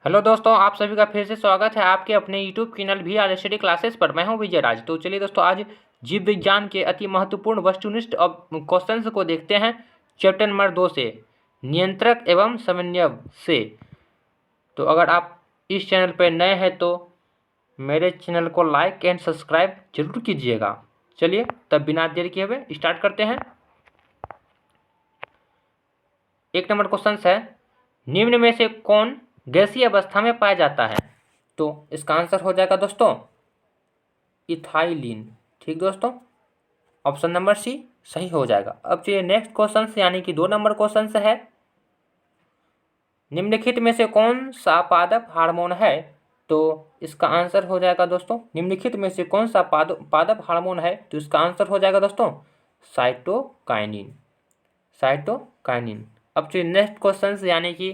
Hello दोस्तों, आप सभी का फिर से स्वागत है आपके अपने यूट्यूब चैनल भी आर स्टडी क्लासेस पर। मैं हूं विजय राज। तो चलिए दोस्तों, आज जीव विज्ञान के अति महत्वपूर्ण वस्तुनिष्ठ क्वेश्चंस को देखते हैं चैप्टर नंबर 2 से, नियंत्रक एवं समन्वय से। तो अगर आप इस चैनल पर नए हैं तो मेरे चैनल को लाइक एंड सब्सक्राइब जरूर कीजिएगा। चलिए तब बिना देर किए हुए स्टार्ट करते हैं। एक नंबर क्वेश्चन है, निम्न में से कौन गैसीय अवस्था में पाया जाता है? तो इसका आंसर हो जाएगा दोस्तों इथाइलिन। ठीक दोस्तों, ऑप्शन नंबर सी सही हो जाएगा। अब चलिए नेक्स्ट क्वेश्चन यानी कि 2 नंबर क्वेश्चन है, निम्नलिखित में से कौन सा पादप हार्मोन है? तो इसका आंसर हो जाएगा दोस्तों, निम्नलिखित में से कौन सा पादप हार्मोन है? तो इसका आंसर हो जाएगा दोस्तों साइटोकाइनिन। साइटोकाइनिन। अब चलिए नेक्स्ट क्वेश्चन यानी कि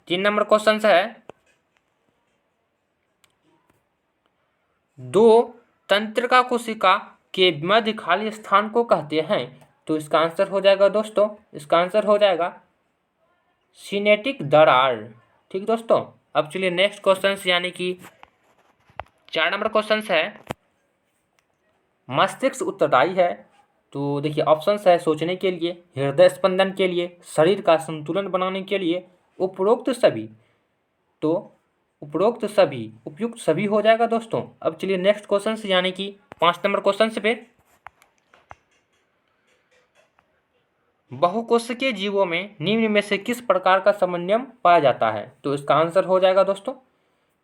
3 नंबर क्वेश्चन है, दो तंत्रिका कोशिका के मध्य खाली स्थान को कहते हैं? तो इसका आंसर हो जाएगा दोस्तों, इसका आंसर हो जाएगा सिनेटिक दरार। ठीक दोस्तों। अब चलिए नेक्स्ट क्वेश्चन यानी कि 4 नंबर क्वेश्चन है, मस्तिष्क उत्तरदायी है? तो देखिए ऑप्शन है सोचने के लिए, हृदय स्पंदन के लिए, शरीर का संतुलन बनाने के लिए, उपरोक्त सभी। तो उपरोक्त सभी, उपयुक्त सभी हो जाएगा दोस्तों। अब चलिए नेक्स्ट क्वेश्चन यानी कि 5 नंबर क्वेश्चन पे, बहुकोशिकीय जीवों में निम्न में से किस प्रकार का समन्वय पाया जाता है? तो इसका आंसर हो जाएगा दोस्तों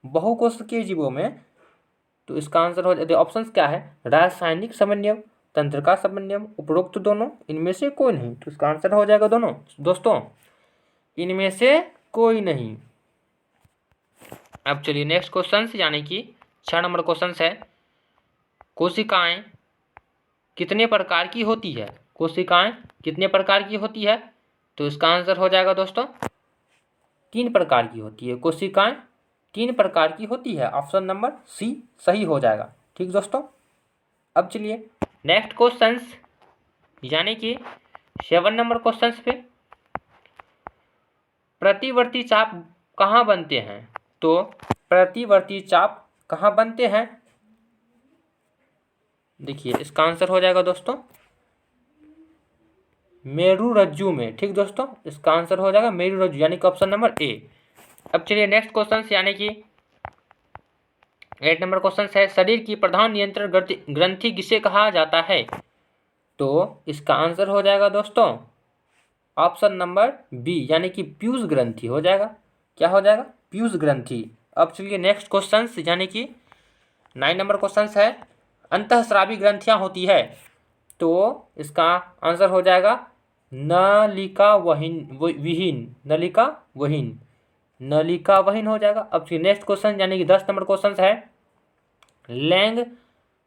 बहुकोशिकीय जीवों में, तो इसका आंसर हो जाएगा, ऑप्शन क्या है, रासायनिक समन्वय, तंत्रिका समन्वय, उपरोक्त दोनों, इनमें से कोई नहीं। तो इसका आंसर हो जाएगा दोनों दोस्तों, इनमें से कोई नहीं। अब चलिए नेक्स्ट क्वेश्चन यानी कि 6 नंबर क्वेश्चन है, कोशिकाएं कितने प्रकार की होती है? कोशिकाएं कितने प्रकार की होती है? तो इसका आंसर हो जाएगा दोस्तों 3 प्रकार की होती है। कोशिकाएं 3 प्रकार की होती है, ऑप्शन नंबर सी सही हो जाएगा। ठीक दोस्तों। अब चलिए नेक्स्ट क्वेश्चन यानी कि 7 नंबर क्वेश्चन पे, प्रतिवर्ती चाप कहाँ बनते हैं? तो प्रतिवर्ती चाप कहाँ बनते हैं? देखिए इसका आंसर हो जाएगा दोस्तों मेरुरज्जु में। ठीक दोस्तों, इसका आंसर हो जाएगा मेरुरज्जु यानी कि ऑप्शन नंबर ए। अब चलिए नेक्स्ट क्वेश्चन यानी कि 8 नंबर क्वेश्चन है, शरीर की प्रधान नियंत्रण ग्रंथि किसे कहा जाता है? तो इसका आंसर हो जाएगा दोस्तों ऑप्शन नंबर बी यानी कि पीयूष ग्रंथि हो जाएगा। क्या हो जाएगा? पीयूष ग्रंथि। अब चलिए नेक्स्ट क्वेश्चन यानी कि 9 नंबर क्वेश्चन है, अंतःस्रावी ग्रंथियां होती है? तो इसका आंसर हो जाएगा नलिका विहीन, नलिका विहीन, नलिका विहीन हो जाएगा। अब नेक्स्ट क्वेश्चन यानी कि 10 नंबर क्वेश्चन है,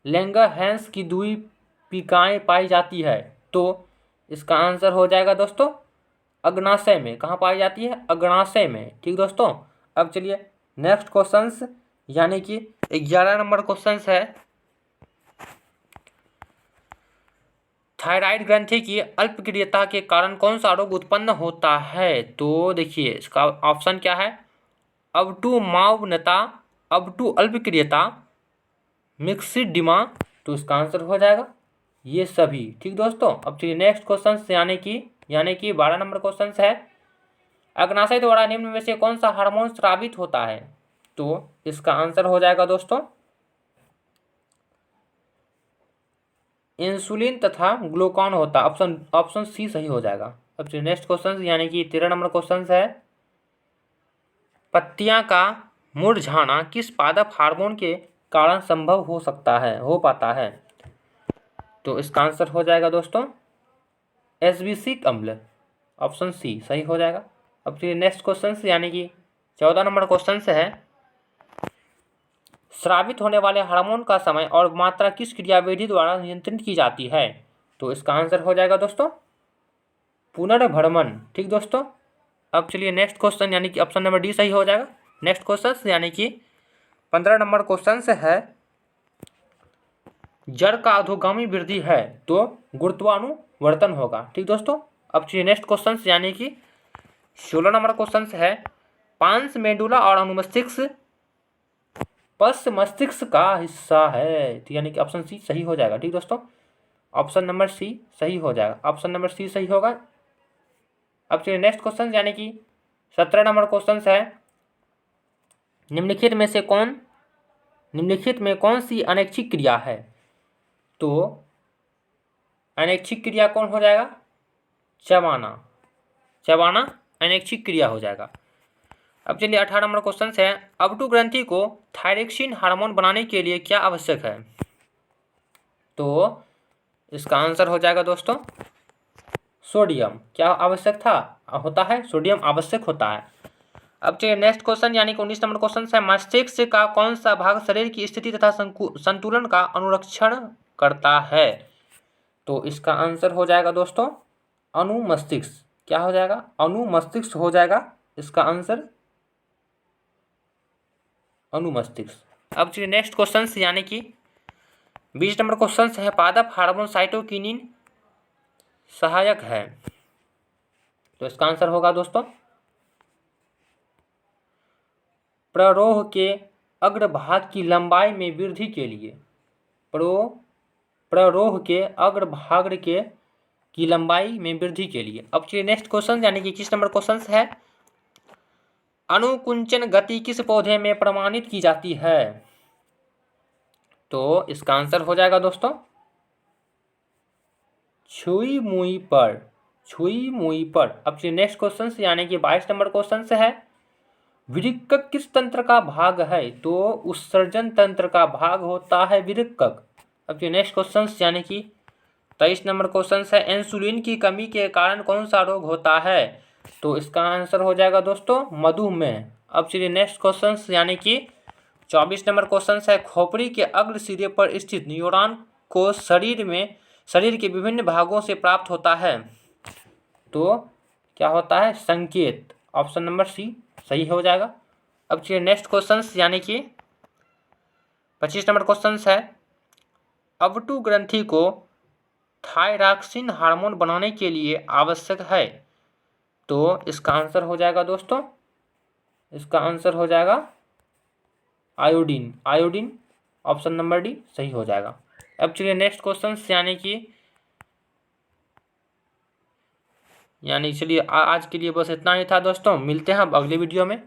लैंगरहैंस की द्वीपिकाएं पाई जाती है? तो इसका आंसर हो जाएगा दोस्तों अग्नाशय में। कहाँ पाई जाती है? अग्नाशय में। ठीक दोस्तों। अब चलिए नेक्स्ट क्वेश्चन यानी कि 11 नंबर क्वेश्चन है, थायराइड ग्रंथि की अल्पक्रियता के कारण कौन सा रोग उत्पन्न होता है? तो देखिए इसका ऑप्शन क्या है, अवटुमावनता, अवटु अल्पक्रियता, मिक्सिडिमा। तो इसका आंसर हो जाएगा ये सभी। ठीक दोस्तों। अब चलिए नेक्स्ट क्वेश्चन यानी कि 12 नंबर क्वेश्चन है, अग्नाशय द्वारा निम्न में से कौन सा हार्मोन स्रावित होता है? तो इसका आंसर हो जाएगा दोस्तों इंसुलिन तथा ग्लूकान होता, ऑप्शन सी सही हो जाएगा। अब चलिए नेक्स्ट क्वेश्चन यानी कि 13 नंबर क्वेश्चन है, पत्तियां का मुरझाना किस पादप हार्मोन के कारण संभव हो पाता है? तो इसका आंसर हो जाएगा दोस्तों एस्बेसिक अम्ल, ऑप्शन सी सही हो जाएगा। अब चलिए नेक्स्ट क्वेश्चन यानी कि 14 नंबर क्वेश्चन है, स्रावित होने वाले हार्मोन का समय और मात्रा किस क्रियाविधि द्वारा नियंत्रित की जाती है? तो इसका आंसर हो जाएगा दोस्तों पुनर्भ्रमण। ठीक दोस्तों। अब चलिए नेक्स्ट क्वेश्चन यानी कि ऑप्शन नंबर डी सही हो जाएगा। नेक्स्ट क्वेश्चन यानी कि 15 नंबर क्वेश्चन है, जड़ का अधोगामी वृद्धि है तो गुरुत्वानुवर्तन होगा। ठीक दोस्तों। अब चलिए नेक्स्ट क्वेश्चन यानी कि 16 नंबर क्वेश्चन है, पांस मेडुला और अनुमस्तिष्क पश्च मस्तिष्क का हिस्सा है। तो यानी कि ऑप्शन सी सही हो जाएगा। ठीक दोस्तों, ऑप्शन नंबर सी सही हो जाएगा, ऑप्शन नंबर सी सही होगा। अब चलिए नेक्स्ट क्वेश्चन, यानी कि 17 नंबर क्वेश्चन है, निम्नलिखित में कौन सी अनैच्छिक क्रिया है? तो अनैच्छिक क्रिया कौन हो जाएगा? चबाना अनैच्छिक क्रिया हो जाएगा। अब चलिए 18 नंबर क्वेश्चन है, अबटू ग्रंथि को थायरॉक्सिन हार्मोन बनाने के लिए क्या आवश्यक है? तो इसका आंसर हो जाएगा दोस्तों सोडियम। क्या आवश्यक होता है? सोडियम आवश्यक होता है। अब चलिए नेक्स्ट क्वेश्चन, यानी कि 19 नंबर क्वेश्चन है, मस्तिष्क का कौन सा भाग शरीर की स्थिति तथा संतुलन का अनुरक्षण करता है? तो इसका आंसर हो जाएगा दोस्तों अनुमस्तिष्क। क्या हो जाएगा? अनुमस्तिष्क हो जाएगा इसका आंसर, अनुमस्तिष्क। अब चलिए नेक्स्ट क्वेश्चन, यानी कि 20 नंबर क्वेश्चन है, पादप हार्मोन साइटोकिनिन सहायक है। तो इसका आंसर होगा दोस्तों प्ररोह के अग्रभाग की लंबाई में वृद्धि के लिए, प्ररोह के अग्रभाग की लंबाई में वृद्धि के लिए। अब चलिए नेक्स्ट क्वेश्चन, यानी कि 21 नंबर क्वेश्चन है, अनुकुंचन गति किस पौधे में प्रमाणित की जाती है? तो इसका आंसर हो जाएगा दोस्तों छुई मुई पर। अब चलिए नेक्स्ट क्वेश्चन, यानी कि 22 नंबर क्वेश्चन है, विरक्कक किस तंत्र का भाग है? तो उत्सर्जन तंत्र का भाग होता है विरक्कक। अब चलिए नेक्स्ट क्वेश्चन, यानी कि 23 नंबर क्वेश्चन है, इंसुलिन की कमी के कारण कौन सा रोग होता है? तो इसका आंसर हो जाएगा दोस्तों मधुमेह। अब चलिए नेक्स्ट क्वेश्चन, यानी कि 24 नंबर क्वेश्चन है, खोपड़ी के अग्र सिरे पर स्थित न्यूरॉन को शरीर के विभिन्न भागों से प्राप्त होता है। तो क्या होता है? संकेत। ऑप्शन नंबर सी सही हो जाएगा। अब चलिए नेक्स्ट क्वेश्चन, यानी कि 25 नंबर क्वेश्चन है, अबटू ग्रंथि को थायरॉक्सिन हार्मोन बनाने के लिए आवश्यक है। तो इसका आंसर हो जाएगा दोस्तों, इसका आंसर हो जाएगा आयोडीन। ऑप्शन नंबर डी सही हो जाएगा। अब चलिए नेक्स्ट क्वेश्चन, यानी चलिए आज के लिए बस इतना ही था दोस्तों। मिलते हैं अब अगले वीडियो में।